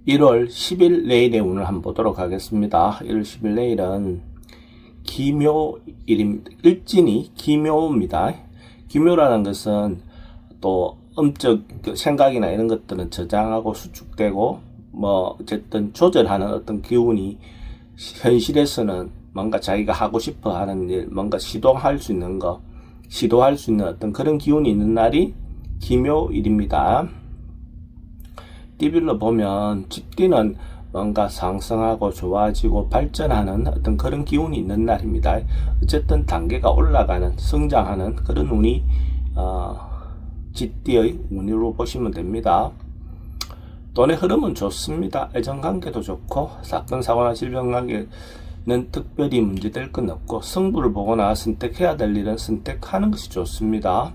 1월 10일 내일의 운을 한번 보도록 하겠습니다. 1월 10일 내일은 기묘일입니다. 일진이 기묘입니다. 기묘라는 것은 또 음적 생각이나 이런 것들은 저장하고 수축되고 어쨌든 조절하는 어떤 기운이 현실에서는 뭔가 자기가 하고 싶어 하는 일, 뭔가 시도할 수 있는 어떤 그런 기운이 있는 날이 기묘일입니다. 띠별로 보면 쥐띠는 뭔가 상승하고 좋아지고 발전하는 어떤 그런 기운이 있는 날입니다. 어쨌든 단계가 올라가는, 성장하는 그런 운이 쥐띠의 운으로 보시면 됩니다. 돈의 흐름은 좋습니다. 애정관계도 좋고 사건, 사고나 질병관계는 특별히 문제될 건 없고 승부를 보거나 선택해야 될 일은 선택하는 것이 좋습니다.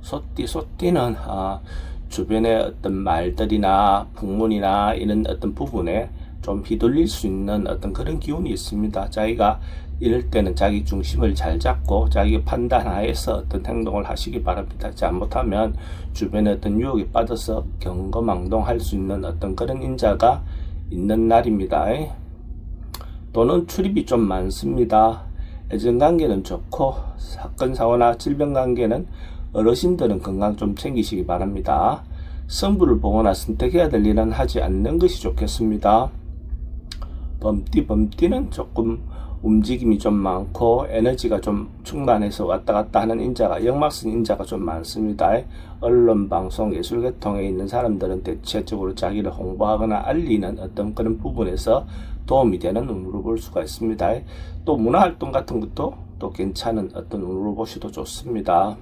소띠는 주변의 어떤 말들이나 풍문이나 이런 어떤 부분에 좀 휘둘릴 수 있는 어떤 그런 기운이 있습니다. 자기가 이럴 때는 자기 중심을 잘 잡고 자기 판단하에서 어떤 행동을 하시기 바랍니다. 잘못하면 주변의 어떤 유혹에 빠져서 경거망동할 수 있는 어떤 그런 인자가 있는 날입니다. 또는 출입이 좀 많습니다. 애정관계는 좋고 사건, 사고나 질병관계는 어르신들은 건강 좀 챙기시기 바랍니다. 승부를 보거나 선택해야 될 일은 하지 않는 것이 좋겠습니다. 범띠는 조금 움직임이 좀 많고 에너지가 좀 충만해서 왔다 갔다 하는 인자가, 역막성 인자가 좀 많습니다. 언론, 방송, 예술계통에 있는 사람들은 대체적으로 자기를 홍보하거나 알리는 어떤 그런 부분에서 도움이 되는 운으로 볼 수가 있습니다. 또 문화활동 같은 것도 또 괜찮은 어떤 운으로 보셔도 좋습니다.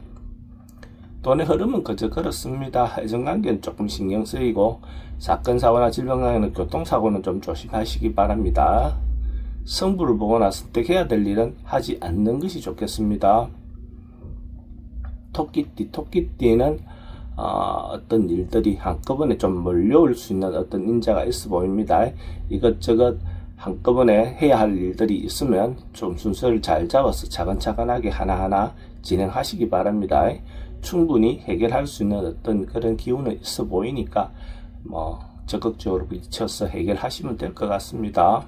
돈의 흐름은 그저 그렇습니다. 애정관계는 조금 신경 쓰이고 사건, 사고나 질병관계는 교통사고는 좀 조심하시기 바랍니다. 승부를 보거나 선택해야 될 일은 하지 않는 것이 좋겠습니다. 토끼띠는 어떤 일들이 한꺼번에 좀 몰려올 수 있는 어떤 인자가 있어 보입니다. 이것저것 한꺼번에 해야 할 일들이 있으면 좀 순서를 잘 잡아서 차근차근하게 하나하나 진행하시기 바랍니다. 충분히 해결할 수 있는 어떤 그런 기운은 있어 보이니까 적극적으로 미쳐서 해결하시면 될 것 같습니다.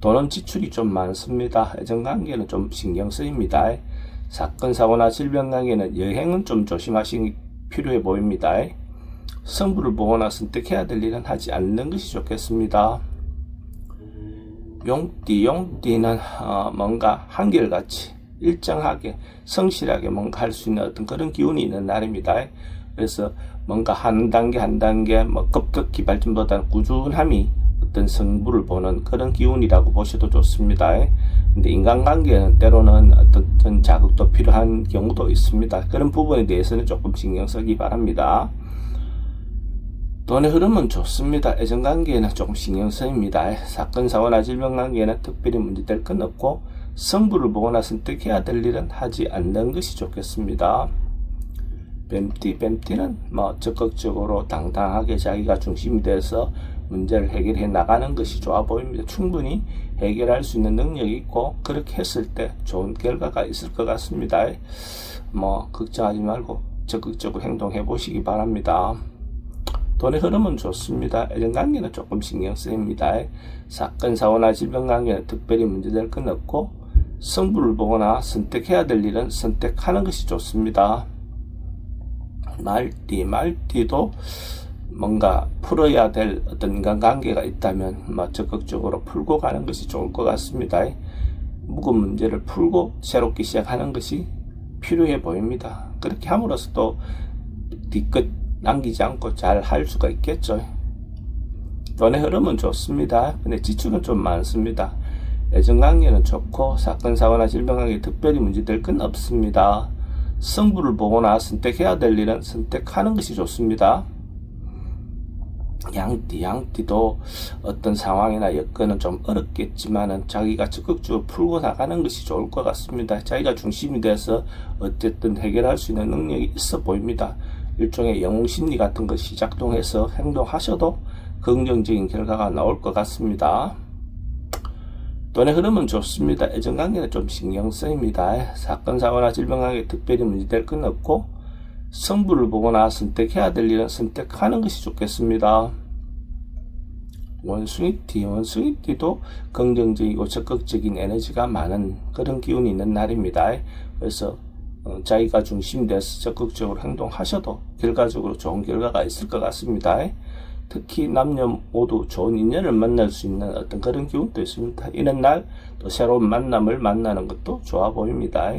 돈은 지출이 좀 많습니다. 애정관계는 좀 신경 쓰입니다. 사건, 사고나 질병관계는 여행은 좀 조심하시기 필요해 보입니다. 승부를 보거나 선택해야 될 일은 하지 않는 것이 좋겠습니다. 용띠는 뭔가 한결같이 일정하게 성실하게 뭔가 할 수 있는 어떤 그런 기운이 있는 날입니다. 그래서 뭔가 한 단계 한 단계 급격히 발전보다는 꾸준함이 어떤 승부를 보는 그런 기운이라고 보셔도 좋습니다. 근데 인간관계는 때로는 어떤 자극도 필요한 경우도 있습니다. 그런 부분에 대해서는 조금 신경 쓰기 바랍니다. 돈의 흐름은 좋습니다. 애정관계에는 조금 신경 쓰입니다. 사건, 사고나 질병관계에는 특별히 문제될 건 없고 승부를 보거나 선택해야 될 일은 하지 않는 것이 좋겠습니다. 뱀띠는 적극적으로 당당하게 자기가 중심이 돼서 문제를 해결해 나가는 것이 좋아 보입니다. 충분히 해결할 수 있는 능력이 있고 그렇게 했을 때 좋은 결과가 있을 것 같습니다. 걱정하지 말고 적극적으로 행동해 보시기 바랍니다. 돈의 흐름은 좋습니다. 애정관계는 조금 신경 쓰입니다. 사건, 사고나 질병관계는 특별히 문제될 건 없고 승부를 보거나 선택해야 될 일은 선택하는 것이 좋습니다. 말띠도 뭔가 풀어야 될 어떤 인간관계가 있다면 적극적으로 풀고 가는 것이 좋을 것 같습니다. 묵은 문제를 풀고 새롭게 시작하는 것이 필요해 보입니다. 그렇게 함으로써 또 뒤끝 남기지 않고 잘 할 수가 있겠죠. 돈의 흐름은 좋습니다. 근데 지출은 좀 많습니다. 애정관계는 좋고 사건, 사고나 질병관계 특별히 문제될 건 없습니다. 승부를 보거나 선택해야 될 일은 선택하는 것이 좋습니다. 양띠도 어떤 상황이나 여건은 좀 어렵겠지만은 자기가 적극적으로 풀고 나가는 것이 좋을 것 같습니다. 자기가 중심이 돼서 어쨌든 해결할 수 있는 능력이 있어 보입니다. 일종의 영웅심리 같은 것이 작동해서 행동하셔도 긍정적인 결과가 나올 것 같습니다. 돈의 흐름은 좋습니다. 애정관계는 좀 신경 쓰입니다. 사건, 사고나 질병관계 특별히 문제될 건 없고 성부를 보거나 선택해야 될 일은 선택하는 것이 좋겠습니다. 원숭이띠도 긍정적이고 적극적인 에너지가 많은 그런 기운이 있는 날입니다. 그래서 자기가 중심이 돼서 적극적으로 행동하셔도 결과적으로 좋은 결과가 있을 것 같습니다. 특히 남녀 모두 좋은 인연을 만날 수 있는 어떤 그런 기운도 있습니다. 이런 날 또 새로운 만남을 만나는 것도 좋아 보입니다.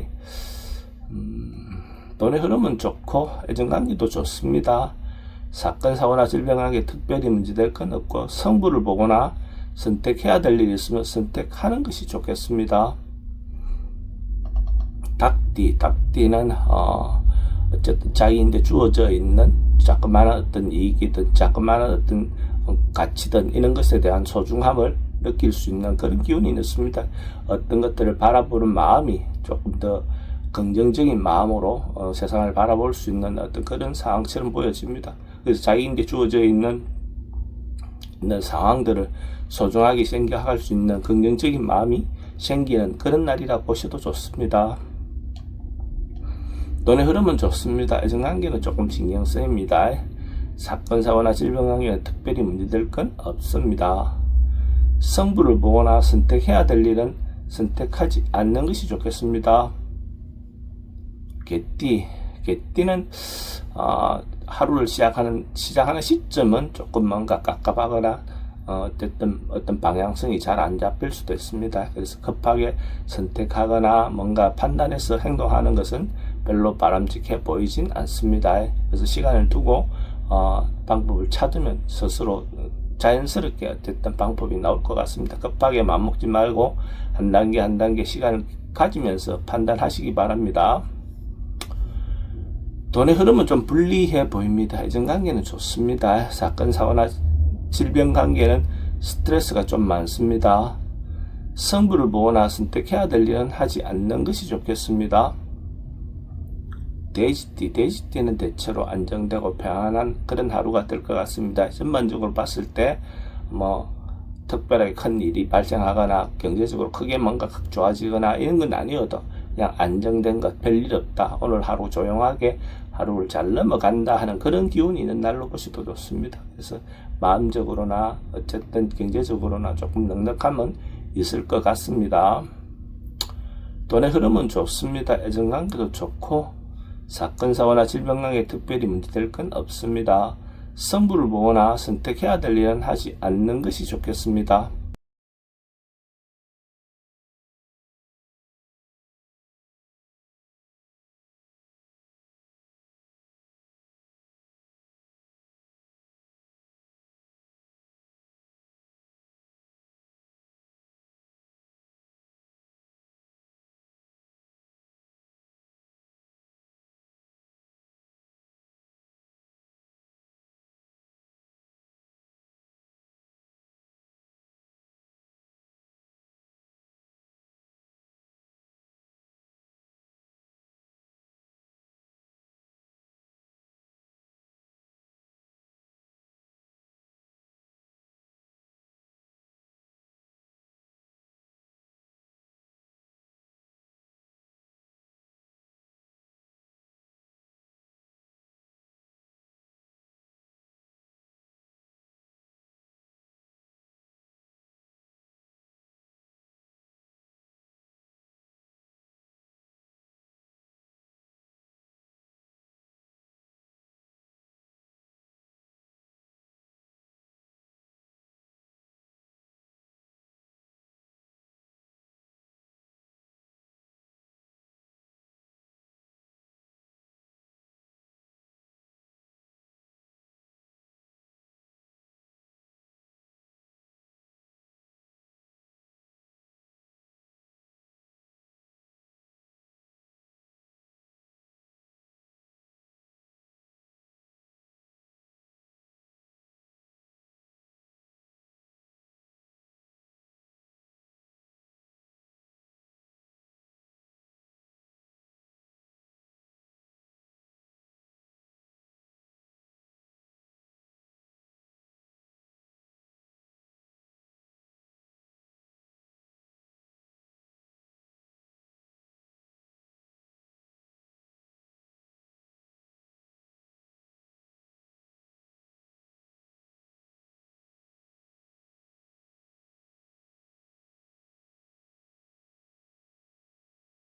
돈의 흐름은 좋고 애정관계도 좋습니다. 사건, 사고나 질병하게 특별히 문제될 건 없고 성부를 보거나 선택해야 될 일이 있으면 선택하는 것이 좋겠습니다. 닭띠는 어쨌든 자기인데 주어져 있는 자그마한 어떤 이익이든 자그마한 어떤 가치든 이런 것에 대한 소중함을 느낄 수 있는 그런 기운이 있습니다. 어떤 것들을 바라보는 마음이 조금 더 긍정적인 마음으로 세상을 바라볼 수 있는 어떤 그런 상황처럼 보여집니다. 그래서 자기인데 주어져 있는 상황들을 소중하게 생각할 수 있는 긍정적인 마음이 생기는 그런 날이라 보셔도 좋습니다. 돈의 흐름은 좋습니다. 애정관계는 조금 신경 쓰입니다. 사건, 사고나 질병관계는 특별히 문제될 건 없습니다. 성부를 보거나 선택해야 될 일은 선택하지 않는 것이 좋겠습니다. 개띠는 하루를 시작하는 시점은 조금 뭔가 깝깝하거나 어떤 방향성이 잘 안 잡힐 수도 있습니다. 그래서 급하게 선택하거나 뭔가 판단해서 행동하는 것은 별로 바람직해 보이진 않습니다. 그래서 시간을 두고 방법을 찾으면 스스로 자연스럽게 어쨌든 방법이 나올 것 같습니다. 급하게 맘먹지 말고 한 단계 한 단계 시간을 가지면서 판단하시기 바랍니다. 돈의 흐름은 좀 불리해 보입니다. 애정관계는 좋습니다. 사건, 사고나 질병관계는 스트레스가 좀 많습니다. 성부를 보거나 선택해야 될 일은 하지 않는 것이 좋겠습니다. 돼지띠는 대체로 안정되고 평안한 그런 하루가 될 것 같습니다. 전반적으로 봤을 때 특별하게 큰 일이 발생하거나 경제적으로 크게 뭔가 좋아지거나 이런 건 아니어도 그냥 안정된 것, 별일 없다, 오늘 하루 조용하게 하루를 잘 넘어간다 하는 그런 기운이 있는 날로 보셔도 좋습니다. 그래서 마음적으로나 어쨌든 경제적으로나 조금 넉넉함은 있을 것 같습니다. 돈의 흐름은 좋습니다. 애정관계도 좋고 사건, 사고나 질병관계에 특별히 문제될 건 없습니다. 성부를 보거나 선택해야 될 일은 하지 않는 것이 좋겠습니다.